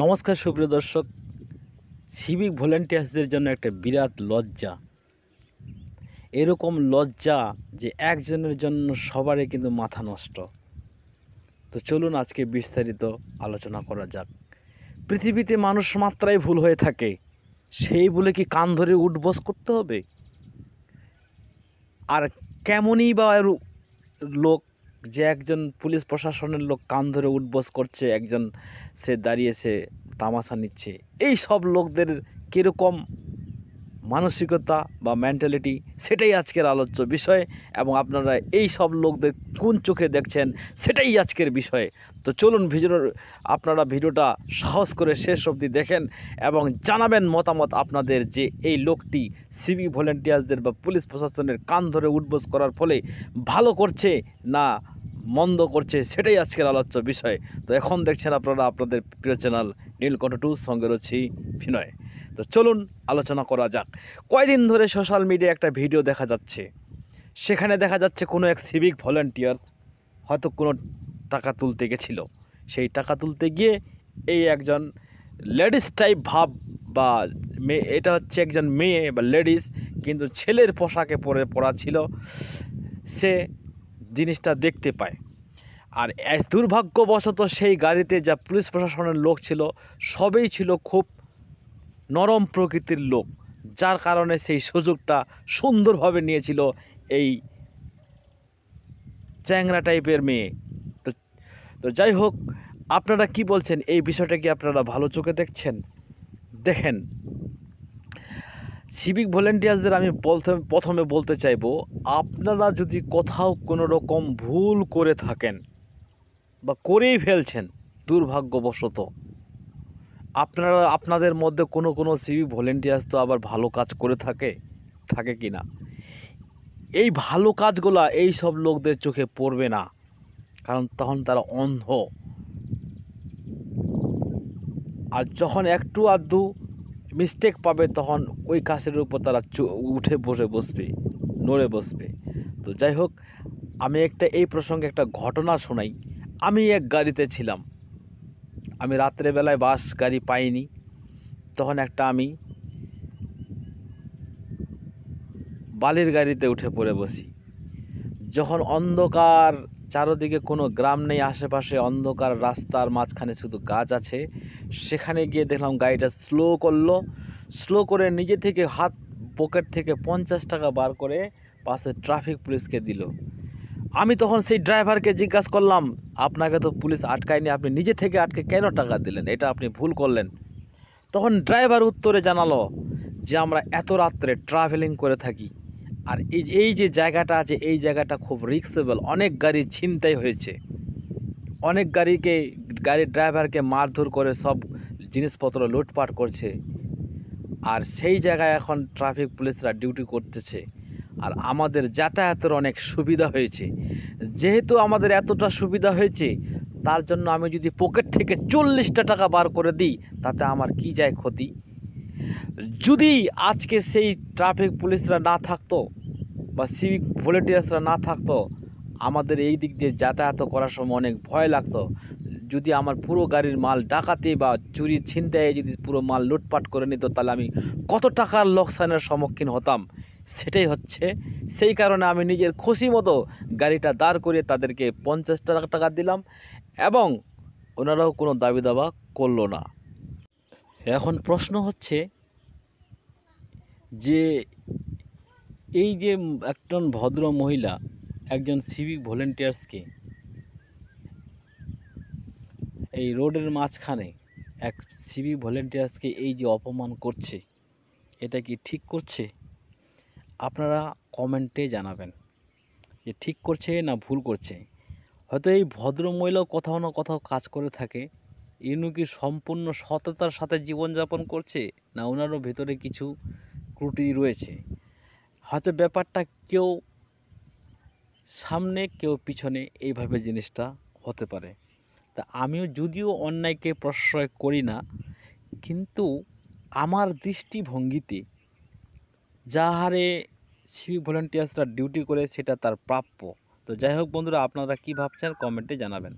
নমস্কার সুপ্রিয় দর্শক, সিভিক ভলেন্টিয়ার্সদের জন্য একটা বিরাট লজ্জা। এরকম লজ্জা যে একজনের জন্য সবারই কিন্তু মাথা নষ্ট। তো চলুন আজকে বিস্তারিত আলোচনা করা যাক। পৃথিবীতে মানুষ মাত্রাই ভুল হয়ে থাকে, সেই বলে কি কান ধরে উঠবস করতে হবে? আর কেমনই বা লোক যে একজন পুলিশ প্রশাসনের লোক কান ধরে উঠবস করছে, একজন সে দাঁড়িয়েছে তামাশা নিচ্ছে, এই সব লোকদের কীরকম মানসিকতা বা মেন্টালিটি, সেটাই আজকের আলোচ্য বিষয়। এবং আপনারা এই সব লোকদের কোন চোখে দেখছেন সেটাই আজকের বিষয়। তো চলুন আপনারা ভিডিওটা সাহস করে শেষ অবধি দেখেন এবং জানাবেন মতামত আপনাদের, যে এই লোকটি সিভিক ভলেন্টিয়ার্সদের বা পুলিশ প্রশাসনের কান ধরে উঠবোস করার ফলে ভালো করছে না মন্দ করছে, সেটাই আজকের আলোচ্য বিষয়। তো এখন দেখছেন আপনারা আপনাদের প্রিয় চ্যানেল নীলকণ্ঠ 2, সঙ্গে রয়েছি বিনয়। তো চলুন আলোচনা করা যাক। কয়দিন ধরে সোশ্যাল মিডিয়ায় একটা ভিডিও দেখা যাচ্ছে, সেখানে দেখা যাচ্ছে কোনো এক সিভিক ভলেন্টিয়ার হয়তো কোনো টাকা তুলতে গেছিল। সেই টাকা তুলতে গিয়ে এই একজন লেডিস টাইপ ভাব বা মেয়ে, এটা হচ্ছে একজন মেয়ে বা লেডিস, কিন্তু ছেলের পোশাকে পরা ছিল, সে জিনিসটা দেখতে পায়। আর দুর্ভাগ্যবশত সেই গাড়িতে যা পুলিশ প্রশাসনের লোক ছিল, সবই ছিল খুব নরম প্রকৃতির লোক, যার কারণে সেই সুযোগটা সুন্দরভাবে নিয়েছিল এই চ্যাংরা টাইপের মেয়ে। তো তো যাই হোক, আপনারা কি বলছেন এই বিষয়টা? কি আপনারা ভালো চোখে দেখছেন? দেখেন, সিভিক ভলেন্টিয়ার্সদের আমি প্রথমে বলতে চাইবো, আপনারা যদি কোথাও কোনো রকম ভুল করে থাকেন বা করেই ফেলছেন দুর্ভাগ্যবশত, আপনাদের মধ্যে কোনো সিভিক ভলেন্টিয়ার্স তো আবার ভালো কাজ করে থাকে কি না, এই ভালো কাজগুলা এই সব লোকদের চোখে পড়বে না, কারণ তখন তারা অন্ধ। আর যখন একটু আধটু মিস্টেক পাবে, তখন ওই কাজের উপর তারা উঠে বসবে, নড়ে বসবে। তো যাই হোক, আমি এই প্রসঙ্গে একটা ঘটনা শোনাই। আমি এক গাড়িতে ছিলাম, আমি রাত্রেবেলায় বাস গাড়ি পাইনি, তখন আমি বালির গাড়িতে উঠে পড়ে বসি। যখন অন্ধকার, চারদিকে কোনো গ্রাম নেই, আশেপাশে অন্ধকার, রাস্তার মাঝখানে শুধু গাছ আছে, সেখানে গিয়ে দেখলাম গাড়িটা স্লো করে নিজে থেকে হাত পকেট থেকে 50 টাকা বার করে পাশে ট্রাফিক পুলিশকে দিল। আমি তখন সেই ড্রাইভারকে জিজ্ঞাসা করলাম, আপনাকে তো পুলিশ আটকায়নি, আপনি নিজে থেকে আটকে কেন টাকা দিলেন? এটা আপনি ভুল করলেন। তখন ড্রাইভার উত্তরে জানালো যে আমরা এত রাত্রে ট্রাভেলিং করে থাকি, আর এই যে জায়গাটা আছে, এই জায়গাটা খুব রিস্কেবল, অনেক গাড়ি ছিনতাই হয়েছে, অনেক গাড়ির ড্রাইভারকে মারধর করে সব জিনিসপত্র লুটপাট করছে, আর সেই জায়গায় এখন ট্রাফিক পুলিশরা ডিউটি করতেছে, আর আমাদের যাতায়াতের অনেক সুবিধা হয়েছে। যেহেতু আমাদের এতটা সুবিধা হয়েছে, তার জন্য আমি যদি পকেট থেকে 40টা টাকা বার করে দিই, তাতে আমার কি যায় ক্ষতি? যদি আজকে সেই ট্রাফিক পুলিশরা না থাকতো বা সিভিক ভলেন্টিয়ার্সরা না থাকতো, আমাদের এই দিক দিয়ে যাতায়াত করার সময় অনেক ভয় লাগতো। যদি আমার পুরো গাড়ির মাল ডাকাতি বা চুরি ছিনতাই যদি পুরো মাল লুটপাট করে নিত, তাহলে আমি কত টাকার লোকসানের সম্মুখীন হতাম। সেটাই হচ্ছে, সেই কারণে আমি নিজের খুশি মতো গাড়িটা দাঁড় করিয়ে তাদেরকে 50 টাকা দিলাম, এবং ওনারাও কোনো দাবি দাবা করলো না। এখন প্রশ্ন হচ্ছে যে এই যে একজন ভদ্র মহিলা একজন সিভিক ভলেন্টিয়ার্সকে এই রোডের মাঝখানে এক সিভিক ভলেন্টিয়ার্সকে এই যে অপমান করছে, এটা কি ঠিক করছে? আপনারা কমেন্টে জানাবেন যে ঠিক করছে না ভুল করছে। হয়তো এই ভদ্র মহিলাও কোথাও না কোথাও কাজ করে থাকে, ইনি কি সম্পূর্ণ সততার সাথে জীবনযাপন করছে, না ওনারও ভেতরে কিছু ত্রুটি রয়েছে? হয়তো ব্যাপারটা কেউ সামনে কেউ পিছনে, এইভাবে জিনিসটা হতে পারে। তা আমিও যদিও অন্যায়কে প্রশ্রয় করি না, কিন্তু আমার দৃষ্টিভঙ্গিতে যা হারে সিভিক ভলেন্টিয়ার্সরা ডিউটি করে, সেটা তার প্রাপ্য। তো যাই হোক বন্ধুরা, আপনারা কি ভাবছেন কমেন্টে জানাবেন।